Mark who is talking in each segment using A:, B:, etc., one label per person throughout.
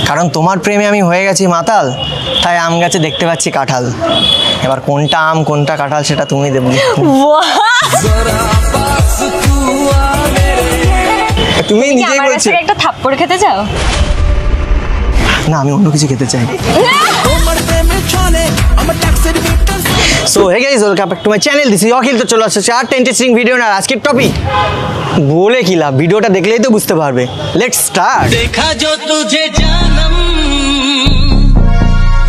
A: কারণ তোমার প্রেমে আমি হয়ে গেছি মাতাল, তাই আম গাছে দেখতে পাচ্ছি কাঁঠাল। এবার কোনটা আম কোনটা কাঁঠাল সেটা তুমি দেবে। তুমি নিজেই বলছো।
B: একটা থাপ্পড় খেতে চাও?
A: না, আমি অন্য কিছু খেতে চাই। So hey guys, welcome back to my channel. This is Akhil. তো চলো আসছে আর ইন্টারেস্টিং ভিডিও না। আজকের টপিক বলে কি লাভ, ভিডিওটা দেখলেই তো বুঝতে পারবে। Let's start.
C: देखा जो तुझे जानम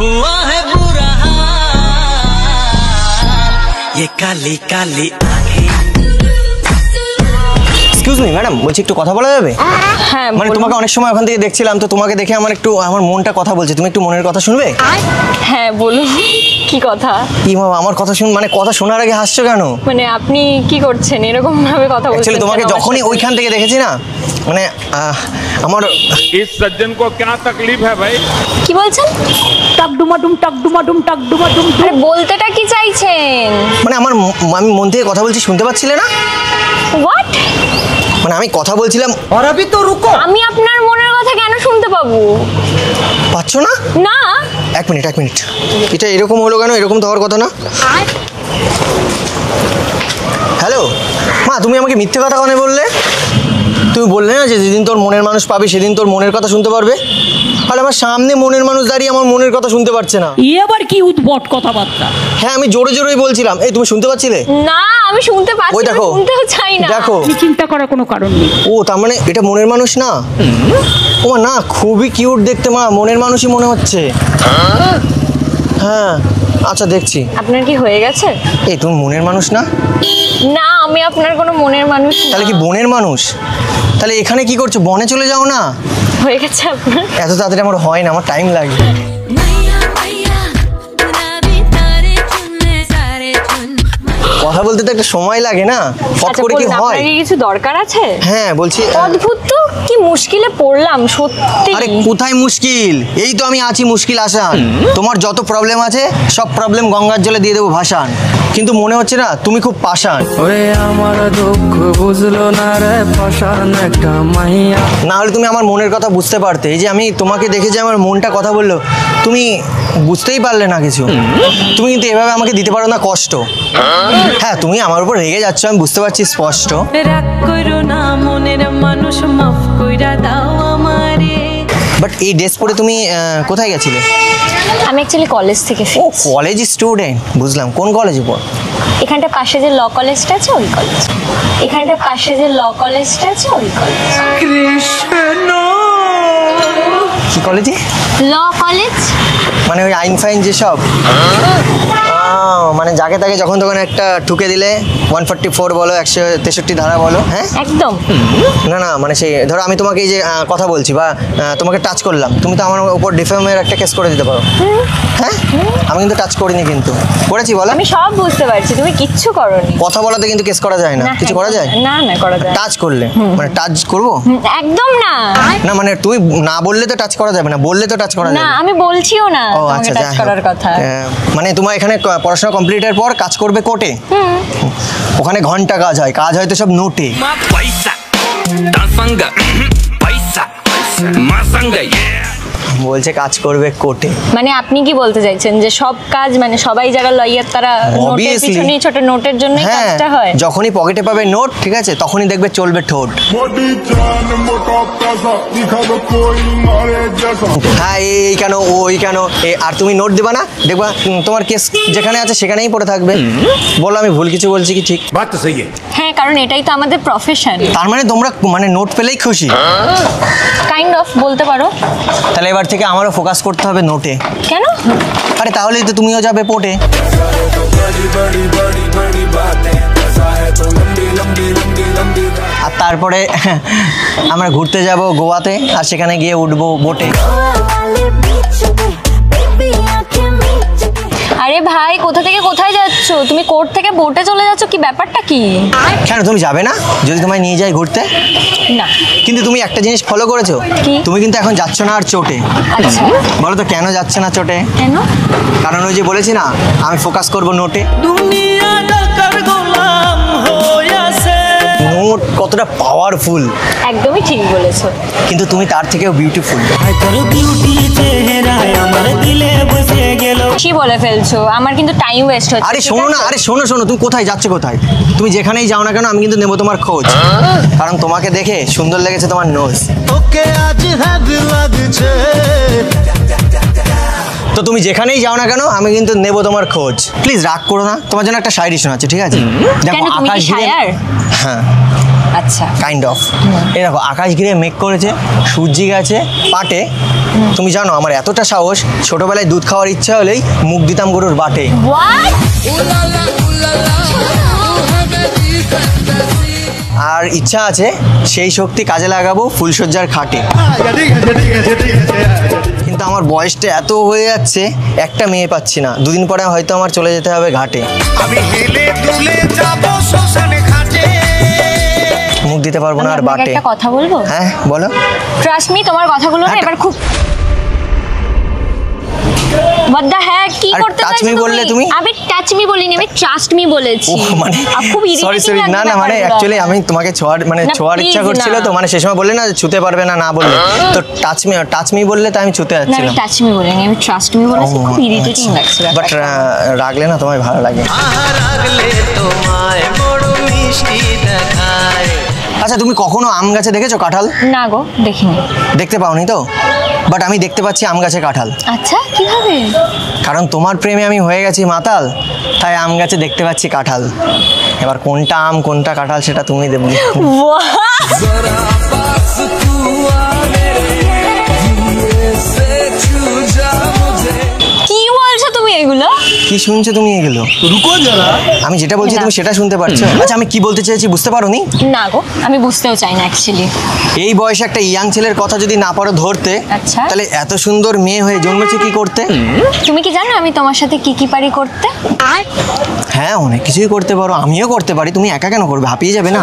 C: हुआ है बुरा ये काली काली आँखें।
A: এক্সকিউজ মি ম্যাডাম, বলছি একটু কথা বলা যাবে?
B: হ্যাঁ,
A: মানে তোমাকে অনেক সময় ওখান থেকে দেখছিলাম, তো তোমাকে দেখে আমার মনটা কথা বলছে। তুমি একটু মনের কথা শুনবে?
B: হ্যাঁ বলুন, কি কথা?
A: কি বাবা, আমার কথা মানে কথা শোনার আগে হাসছো কেন?
B: মানে আপনি কি করছেন এরকম ভাবে কথা বলছেন?
A: অ্যাকচুয়ালি তোমাকে যখনই ওইখান থেকে দেখেছি না, মানে আমার
D: इस सज्जन को क्या तकलीफ है भाई?
B: কি বলছেন?
E: টাক ডুমাডুম টাক ডুমাডুম টাক ডুমাডুম।
B: আরে বলতেটা কি চাইছেন?
A: মানে আমি মন থেকে কথা বলছি, শুনতে পাচ্ছিলে না?
B: হোয়াট?
A: মানে আমি কথা বলছিলাম।
B: আমি আপনার মনের কথা কেন শুনতে পাবো?
A: পাচ্ছ না?
B: না।
A: এক মিনিট এটা এরকম হলো কেন? এরকম তো হওয়ার কথা না। হ্যালো মা, তুমি আমাকে মিথ্যে কথা কেন বললে? তুমি বললে না যে যেদিন তোর মনের মানুষ পাবে সেদিন তোর মনের কথা শুনতে পারবে। আর আমার সামনে মনের মানুষ দাঁড়িয়ে আমার মনের কথা শুনতে পারছে না।
E: আবার কি উদ্ভট কথাবার্তা?
A: হ্যাঁ, আমি জোরেই বলছিলাম। এই তুমি শুনতে পাচ্ছিলে?
B: না, আমি শুনতে পাচ্ছি।
A: ওই দেখো,
B: শুনতেও চাই না।
A: দেখো,
E: চিন্তা করার কোনো কারণ নেই।
A: ও তার মানে এটা মনের মানুষ না? ও না, খুবই কিউট দেখতে মা, মনের মানুষই মনে হচ্ছে। হ্যাঁ আচ্ছা, দেখছি।
B: আপনার কি হয়ে গেছে?
A: এই তুমি মনের মানুষ না?
B: না, আমি আপনার কোনো মনের মানুষ না।
A: তাহলে কি বনের মানুষ? তাহলে এখানে কি করছো? বনে চলে যাও না।
B: হয়ে গেছে আপনার?
A: এত তাড়াতাড়ি আমার হয় না, আমার টাইম লাগে। কথা বলতে তো একটা সময় লাগে না, ফট করে কি হয়?
B: আপনার কি কিছু দরকার আছে?
A: হ্যাঁ বলছি।
B: অদ্ভুত তো, কি মুশকিলে পড়লাম সত্যি।
A: আরে কোথায় মুশকিল, এই তো আমি আছি মুশকিল আসান। তোমার যত প্রবলেম আছে সব প্রবলেম গঙ্গার জলে দিয়ে দেবো ভাসান। কিন্তু মনে হচ্ছে না তুমি খুব পাষাণ।
C: ওরে আমার দুঃখ বুঝলো না রে পাষাণ একটা মাইয়া।
A: না হলে তুমি আমার মনের কথা বুঝতে পারতে। এই যে আমি তোমাকে দেখে যে আমার মনটা কথা বললো, তুমি বুঝতেই পারলে না কিছু। তুমি কিন্তু এভাবে আমাকে দিতে পারো না কষ্ট। হ্যাঁ, তুমি আমার উপর রেগে যাচ্ছ, আমি বুঝতে পারছি স্পষ্ট।
C: রাগ করো না মনের মানুষ, মাফ কইরা দাও আমারে।
A: বাট এই ড্রেস পরে তুমি কোথায় গেছিলে?
B: আমি অ্যাকচুয়ালি কলেজ থেকে
A: ও কলেজ স্টুডেন্ট, বুঝলাম। কোন কলেজে পড়ো?
B: এখানটা পাশে যে ল কলেজটা আছে ওই কলেজ। এখানটা পাশে যে ল কলেজটা আছে ওই কলেজ।
C: কৃষ্ণ
A: কি কলেজে?
B: Law college.
A: মানে ওই আইন ফাইন যেসব, মানে যাকে তাকে যখন তখন একটা ঠুকে দিলে 144 বলো, 163 ধারা বলো। হ্যাঁ
B: একদম।
A: না মানে সেই ধরো আমি তোমাকে এই যে কথা বলছি বা তোমাকে টাচ করলাম, তুমি তো আমার উপর ডিফেমের একটা কেস করে দিতে পারো। হ্যাঁ, আমি কিন্তু টাচ করিনি, কিন্তু করেছি বলো।
B: আমি সব বুঝতে পারছি, তুমি কিচ্ছু করোনি।
A: কথা বলাতে কিন্তু কেস করা যায় না। কিছু করা যায়
B: না? না করা যায়।
A: টাচ করলে মানে টাচ করবো?
B: একদম না।
A: না মানে তুমি না বললে তো টাচ করা যাবে না, বললে তো টাচ করা যাবে
B: না।
A: না।
B: আমি বলছিও না
A: ও
B: তোমাকে
A: আচ্ছা,
B: টাচ করার কথা।
A: মানে তোমার এখানে পড়াশোনা কমপ্লিটের পর কাজ করবে কোর্টে। ওখানে ঘন্টা কাজ হয় তো সব নোটে।
F: পয়সা দাসঙ্গ পয়সা মাসঙ্গ
A: বলছে কাজ করবে কোর্টে।
B: মানে আপনি কি বলতে চাইছেন যে সব কাজ, মানে সবাই যারা লয়ার তারা নোটের পিছনে, ছোট নোটের জন্যই কাজটা হয়?
A: যখনই পকেটে পাবে নোট, ঠিক আছে, তখনই দেখবে চলবে ঠোঁট। হ্যাঁ, এই কেন ওই কেন, আর তুমি নোট দেবা না, দেখবা তোমার কেস যেখানে আছে সেখানেই পড়ে থাকবে। বলো আমি ভুল কিছু বলছি কি ঠিক?
D: बात तो सही है।
B: হ্যাঁ, কারণ এটাই তো আমাদের প্রফেশন।
A: তার মানে তোমরা মানে নোট পেলেই খুশি?
B: কাইন্ড অফ বলতে পারো।
A: তাহলে এবার থেকে আমারও ফোকাস করতে হবে নোটে।
B: কেন?
A: আরে তাহলেই তো তুমিও যাবে পোর্টে। আর তারপরে আমরা ঘুরতে যাব গোয়াতে, আর সেখানে গিয়ে উঠবো বোটে।
B: আরে ভাই, কোথা থেকে কোথায় যাচ্ছ? তুমি কোর্ট থেকে বোটে চলে যাচ্ছ, কি ব্যাপারটা কি?
A: কেন তুমি যাবে না যদি তোমায় নিয়ে যাই ঘুরতে?
B: না।
A: কিন্তু তুমি একটা জিনিস ফলো করেছো,
B: কি?
A: তুমি কিন্তু এখন যাচ্ছ না আর চোটে।
B: আচ্ছা,
A: বলো তো কেন যাচ্ছে না চোটে?
B: কেন?
A: কারণ ওই যে বলেছি না, আমি ফোকাস করব নোটে।
C: দুনিয়া ডাকার গোলাম হইয়াছে।
A: নো মোট কতটা পাওয়ারফুল।
B: একদমই ঠিক বলেছো।
A: কিন্তু তুমি তার থেকেও বিউটিফুল।
B: কি বলে ফেলছো, আমার কিন্তু টাইম ওয়েস্ট হচ্ছে।
A: আরে শোনো না, আরে শোনো, তুমি কোথায় যাচ্ছ কোথায়? তুমি যেখানেই যাও না কেন আমি কিন্তু নেবো তোমার খোঁজ, কারণ তোমাকে দেখে সুন্দর লেগেছে তোমার নোজ। তো তুমি যেখানেই যাও না কেন আমি কিন্তু নেবো তোমার খোঁজ। প্লিজ রাগ করো না, তোমার জন্য একটা শায়রি শোনাচ্ছি, ঠিক আছে? দেখো আকাশ ঘিরে, হ্যাঁ
B: আচ্ছা
A: কাইন্ড অফ, এই দেখো আকাশ ঘিরে মেঘ করেছে, সূর্যি গেছে পাটে। তুমি জানো আমার এতটা সাহস, ছোটবেলায় দুধ খাওয়ার ইচ্ছা হলেই মুখ দিতাম গরুর বাটে। আর ইচ্ছা আছে সেই শক্তি কাজে লাগাবো ফুলসজ্জার খাটে। কিন্তু আমার বয়সটা এত হয়ে যাচ্ছে, একটা মেয়ে পাচ্ছি না, দুদিন পরে হয়তো আমার চলে যেতে হবে ঘাটে। মুখ দিতে পারবো না আর বাটে।
B: একটা কথা বলবো?
A: হ্যাঁ বলো।
B: ট্রাস্ট মি, তোমার কথাগুলো না এবার খুব বদ্দা। হ্যাঁ কি করতে
A: টাচ মি বললে তুমি?
B: আমি টাচ মি বলিনি, আমি ট্রাস্ট মি বলেছি।
A: মানে
B: খুব
A: সরি সরি, না না মানে অ্যাকচুয়ালি আমি তোমাকে ছোঁয়ার ইচ্ছা করছিল, তো মানে সেই সময় বললে না ছুতে পারবে না, না বললে তো টাচ মি বললে, তো আমি ছুতে যাচ্ছিলাম।
B: আমি টাচ মি বলিনি, আমি ট্রাস্ট মি বলেছি। খুব ইরিটেটিং লাগছে।
A: বাট রাগলে না তোমায় ভালো লাগে। আচ্ছা তুমি কখনো আম গাছে দেখেছো কাঁঠাল?
B: না গো, দেখিনি।
A: দেখতে পাওনি তো? বাট আমি দেখতে পাচ্ছি আম গাছে কাঁঠাল।
B: আচ্ছা কিভাবে?
A: কারণ তোমার প্রেমে আমি হয়ে গেছি মাতাল, তাই আম গাছে দেখতে পাচ্ছি কাঁঠাল। এবার কোনটা আম কোনটা কাঁঠাল সেটা তুমি দেবে।
B: কি বলছো তুমি এগুলো?
A: কি শুনছো তুমি এগুলো? আমি যেটা বলছি তুমি সেটা শুনতে পারছো? আচ্ছা আমি কি বলতে চাইছি বুঝতে পারোনি?
B: না গো, আমি বুঝতেও চাই না অ্যাকচুয়ালি।
A: এই বয়সে একটা ইয়াং ছেলের কথা যদি না পারো ধরতে,
B: আচ্ছা
A: তাহলে এত সুন্দর মেয়ে হয়ে জন্মেছে কি করতে?
B: তুমি কি জানো আমি তোমার সাথে কি কি পারি করতে?
A: হ্যাঁ অনেক কিছুই করতে পারো, আমিও করতে পারি, তুমি একা কেন করবে? হাঁপিয়ে যাবে না?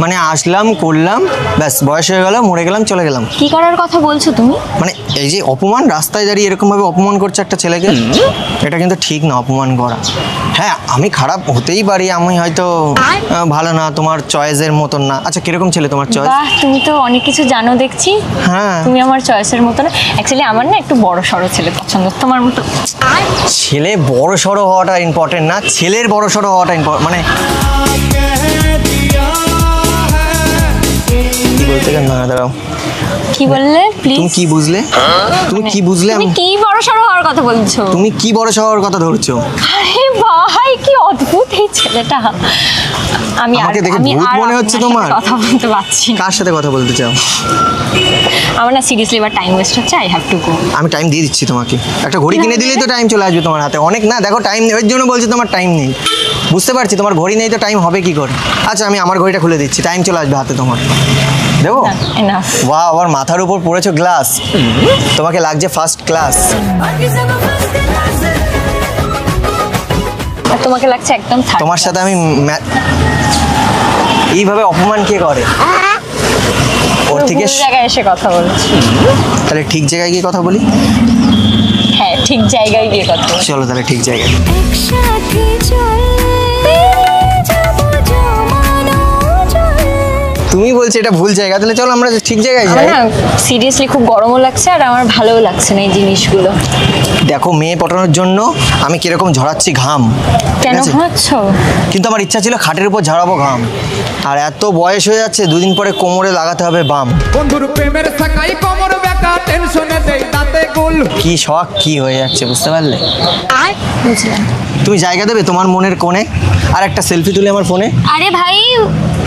A: মানে আসলাম করলাম ব্যাস, বয়স হয়ে গেল, মরে গেলাম, চলে গেলাম।
B: কি করার কথা বলছো তুমি?
A: মানে এই যে অপমান, রাস্তায় দাঁড়িয়ে এরকম ভাবে অপমান করছে একটা ছেলেকে, এটা কিন্তু ঠিক না অপমান করা। হ্যাঁ আমি খারাপ হতেই পারি, আমি হয়তো ভালো না, তোমার চয়েসের মতন না। আচ্ছা কিরকম ছেলে তোমার চয়েস?
B: বাহ, তুমি তো অনেক কিছু জানো দেখছি।
A: হ্যাঁ
B: তুমি আমার চয়েসের মতো না। অ্যাকচুয়ালি আমার না একটু বড় সড়ো ছেলে পছন্দ, তোমার মতো।
A: ছেলে বড় সড়ো হওয়াটা ইম্পর্টেন্ট না, ছেলের বড় সড়ো হওয়াটা ইম্পর্টেন্ট। মানে কি বলতে গেল না, দাঁড়াও।
B: কি বললে প্লিজ?
A: তুমি কি বুঝলে? তুমি কি বুঝলে?
B: তুমি কি বড় সড়ো হওয়ার কথা বলছো?
A: তুমি কি বড় শহরের কথা ধরছো?
B: আরে ভাই কি অদ্ভুত এই ছেলেটা। আমি
A: আমাকে দেখে
B: আমি
A: ভূত মনে হচ্ছে তোমার?
B: কথা বলতে পারছি না।
A: কার সাথে কথা বলতে চাও?
B: আমার না সিরিয়াসলি এবার টাইম ওয়েস্ট হচ্ছে, আই হ্যাভ টু গো।
A: আমি টাইম দিয়ে দিচ্ছি তোমাকে, একটা ঘড়ি কিনে দিলেই তো টাইম চলে আসবে তোমার হাতে। অনেক না, দেখো টাইম নেই, ওই জন্য বলছি তোমার টাইম নেই। বুঝতে পারছি তোমার ঘড়ি নেই, তো টাইম হবে কি করে? আচ্ছা আমি আমার ঘড়িটা খুলে দিচ্ছি, টাইম চলে আসবে হাতে তোমার। দেবো?
B: এনাফ।
A: বাহ, আবার মাথার উপর পড়েছো গ্লাস, তোমাকে লাগছে ফার্স্ট ক্লাস।
B: আর তোমাকে লাগছে একদম থার্ড।
A: তোমার সাথে আমি এইভাবে অপমান কে করে? ওর থেকে
B: ভুল জায়গায় এসে কথা বলছি।
A: তাহলে ঠিক জায়গায় গিয়ে কথা বলি।
B: হ্যাঁ ঠিক জায়গায় গিয়ে কথা বলছি।
A: চলো তাহলে ঠিক জায়গায়। তুমি বলছো এটা ভুল জায়গা, তাহলে চলো আমরা ঠিক জায়গায়
B: আমার
A: যাই।
B: না সিরিয়াসলি খুব গরমও লাগছে আর আমার ভালোও লাগছে না এই জিনিসগুলো।
A: দেখো মেয়ে পটানোর জন্য আমি কিরকম ঝরাচ্ছি ঘাম, ঠিক
B: কেন
A: আছে?
B: ভাবছো?
A: কিন্তু আমার ইচ্ছা ছিল খাটের উপর ঝরাবো ঘাম, আর এত বয়স হয়ে যাচ্ছে, দুদিন পরে কোমরে লাগাতে হবে বাম।
G: বন্ধুর প্রেমের সাকাই কোমর বেকা টেনশনে দেই দাঁতে গুল।
A: কি শখ কি হয়ে যাচ্ছে বুঝতে পারলে?
B: বুঝলাম।
A: তুমি জায়গা দেবে তোমার মনের কোণে, আর একটা সেলফি তুলে আমার ফোনে?
B: আরে ভাই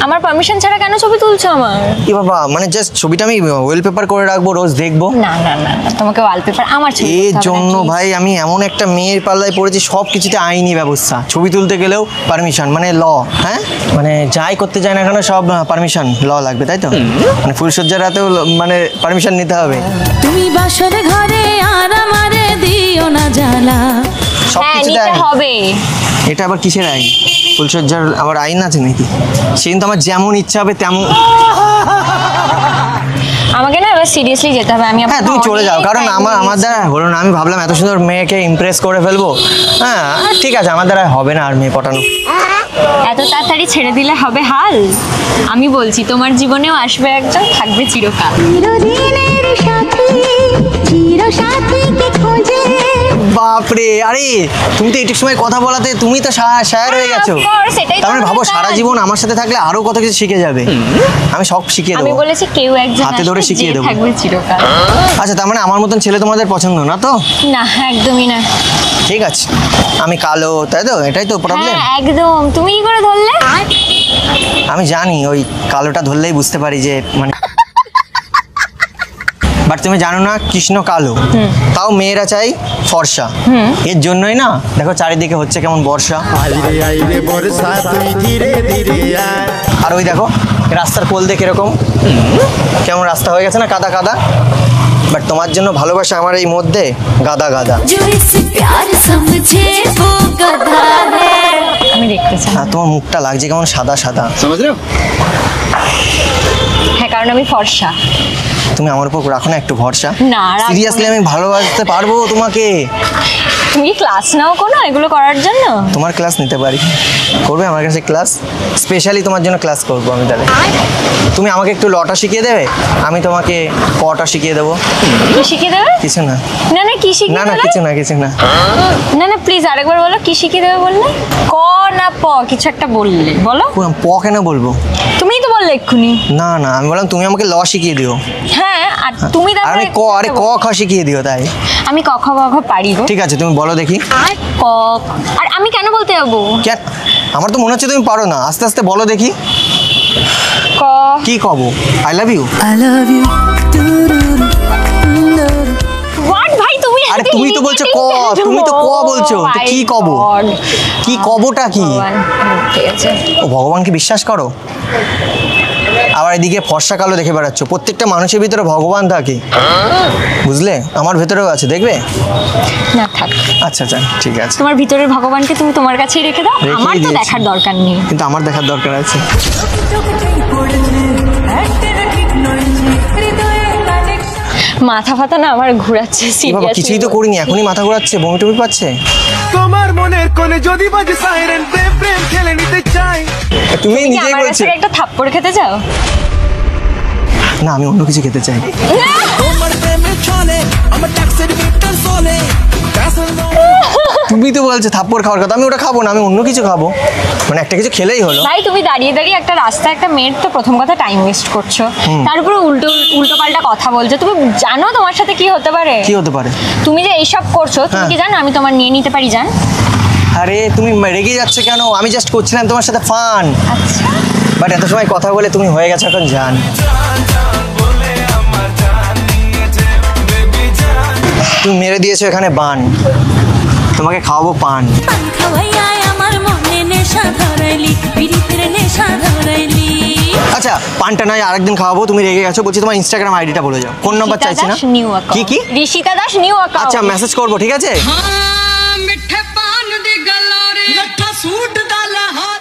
B: আমার পারমিশন ছাড়া কেন ছবি তুলছো আমার?
A: কি বাবা, মানে জাস্ট ছবিটা আমি ওয়েলপেপার করে রাখবো, রোজ দেখবো।
B: না না না না, তোমাকে ওয়ালপেপার আমার ছবি
A: এর
B: তুলতে হবে
A: জন্য
B: না,
A: ভাই আমি এমন একটা মেয়ের পাল্লায় পড়েছি, সব কিছুতে আইনি ব্যবস্থা। ছবি তুলতে গেলেও পারমিশন, মানে ল। হ্যাঁ মানে যাই করতে যায় না কেন সব পারমিশন, ল লাগবে, তাই তো? মানে ফুলসজ্জার রাতেও মানে পারমিশন নিতে হবে।
C: তুমি বাসর ঘরে আর আমারে দিও না জ্বালা।
A: সব
B: হ্যাঁ
A: কিছুতে
B: নিতে
A: আইন।
B: হবে।
A: এটা আবার কিসের আইন? ফুলসজ্জার আবার আইন আছে নাকি? সেদিন তো আমার যেমন ইচ্ছা হবে তেমন।
B: আমাকে না সিরিয়াসলি যেতে হবে। আমি
A: হ্যাঁ তুমি চলে যাও, কারণ আমার দ্বারা হলো না। আমি ভাবলাম এত সুন্দর মেয়েকে ইমপ্রেস করে ফেলবো। হ্যাঁ ঠিক আছে, আমার দ্বারা হবে না আর মেয়ে পটানো।
B: এত তাড়াতাড়ি ছেড়ে দিলে হবে হাল? আমি বলছি তোমার জীবনেও আসবে একজন, থাকবে চিরকাল।
A: বাপরে, আরে তুমি তো এইটুক সময় কথা বলাতে তুমি তো শায়ার হয়ে গেছো। তার মানে ভাবো সারা জীবন আমার সাথে থাকলে আরো কত কিছু শিখে যাবে। আমি সব শিখিয়ে দেবো।
B: আমি বলেছি কেউ একজন
A: হাতে ধরে শিখিয়ে দেবো।
B: থাকবে চিরকাল।
A: আচ্ছা তার মানে আমার মতন ছেলে তোমাদের পছন্দ না তো?
B: না একদমই না।
A: ঠিক আছে, আমি কালো তাই তো, এটাই তো প্রবলেম।
B: হ্যাঁ একদম। তুমি কি করে ধরলে?
A: আমি জানি ওই কালোটা ধরলেই বুঝতে পারি যে মানে বাট তুমি জানো না কৃষ্ণ কালো, তাও মেয়েরা চাই ফর্সা। এর জন্যই না দেখো চারিদিকে হচ্ছে কেমন বর্ষা। আর ওই দেখো রাস্তার কোল দেখে এরকম কেমন রাস্তা হয়ে গেছে না, কাদা কাদা। বাট তোমার জন্য ভালোবাসা আমার এই মধ্যে গাদা গাদা।
B: আমি দেখতে চাই।
A: হ্যাঁ তোমার মুখটা লাগছে কেমন সাদা সাদা।
B: হ্যাঁ কারণ আমি ফর্সা।
A: তুমি আমার উপর রাখো না একটু ভরসা।
B: না, রাখবো না।
A: সিরিয়াসলি আমি ভালোবাসতে পারবো তোমাকে।
B: তুমি কি ক্লাস নাও কোনো এগুলো করার জন্য?
A: তোমার ক্লাস নিতে পারি, করবে আমার কাছে ক্লাস? স্পেশালি তোমার জন্য ক্লাস করবো আমি। তাহলে তুমি আমাকে একটু লটা শিখিয়ে দেবে, আমি তোমাকে কটা শিখিয়ে দেবো।
B: কি শিখিয়ে দেবে?
A: কিছু না।
B: না না কি শিখিয়ে
A: না না
B: দেবে?
A: কিছু না কিছু না।
B: না না প্লিজ আরেকবার বলো, কি শিখিয়ে দেবে বললে? ক না প কিছু একটা বললে, বলো।
A: প কেন বলবো?
B: তুমিই তো বললে এক্ষুনি।
A: না না আমি বললাম তুমি আমাকে ল শিখিয়ে দিও।
B: হ্যাঁ আর তুমি
A: আরে ক, আরে ক খ শিখিয়ে দিও। তাই
B: আমি ক খ গ ঘ পারি গো।
A: ঠিক আছে তুমি বলো দেখি।
B: আর ক, আর আমি কেন বলতে যাবো?
A: কেন? আমার তো মনে হচ্ছে তুমি পারো না, আস্তে আস্তে বলো দেখি।
B: ক।
A: কি কব? I love you.
B: হোয়াট ভাই তুমি?
A: আরে তুমি তো বলছো ক, তুমি তো ক বলছো, তো কি কব? কি কবটা কি?
B: ঠিক আছে।
A: ও ভগবানকে বিশ্বাস করো? আবার এদিকে ফর্সা কালো দেখে বেড়াচ্ছ। প্রত্যেকটা মানুষের ভিতরে ভগবান থাকে, বুঝলে? আমার ভেতরেও আছে, দেখবে?
B: না থাক।
A: আচ্ছা আচ্ছা ঠিক আছে।
B: তোমার ভিতরের ভগবানকে তুমি তোমার কাছেই রেখে দাও,
A: রেখেই
B: আমার তো
A: দিয়েছি।
B: দেখার দরকার নেই।
A: কিন্তু আমার দেখার দরকার আছে।
B: মাথা ফাতা না আমার ঘুরাচ্ছে
A: কি বাবা,
B: সিরিয়াসলি।
A: কিছুই তো করিনি, এখনই মাথা ঘোরাচ্ছে, বমি টমি পাচ্ছে।
G: তোমার মনের কোণে যদি বাজে সাইরেন, প্রেম প্রেম খেলে নিতে চাই।
A: তুমি
B: কি
A: নিজেই
B: আমার
A: বলছো।
B: কাছে একটা থাপ্পড় খেতে চাও?
A: না আমি অন্য কিছু খেতে চাই। তুমি তো বলছো থাপ্পড় খাওয়ার কথা, আমি ওটা খাবো না, আমি অন্য কিছু খাবো। মানে একটা কিছু খেলেই হলো।
B: ভাই তুমি দাঁড়িয়ে দাঁড়িয়ে একটা রাস্তায় একটা মেয়ের তো প্রথম কথা টাইম ওয়েস্ট করছো, তার উপরে উল্টো উল্টো পাল্টা কথা বলছো। তুমি জানো তোমার সাথে কি হতে পারে?
A: কি হতে পারে?
B: তুমি যে এইসব করছো, তুমি কি জানো আমি তোমার নিয়ে নিতে পারি জান?
A: আরে তুমি রেগে যাচ্ছে কেন? আমি জাস্ট করছিলাম তোমার সাথে ফান।
B: আচ্ছা
A: বাট এত সময় কথা বলে তুমি হয়ে গেছো এখন জান। তুমি মেরে দিয়েছো এখানে বান, তোমাকে খাওয়াবো পান। আচ্ছা পানটা নয় আরেকদিন খাওয়াবো, তুমি রেগে গেছো। বলছি তোমার ইনস্টাগ্রাম আইডিটা বলে যাও। কোন নাম্বার চাইছি না? কি কি?
B: Rishita Das new account.
A: আচ্ছা মেসেজ করবো, ঠিক আছে?
C: মিঠে পান দি গলোরে, ਲੱਠਾ ਸੂਟ ਦਾ ਲਹਾ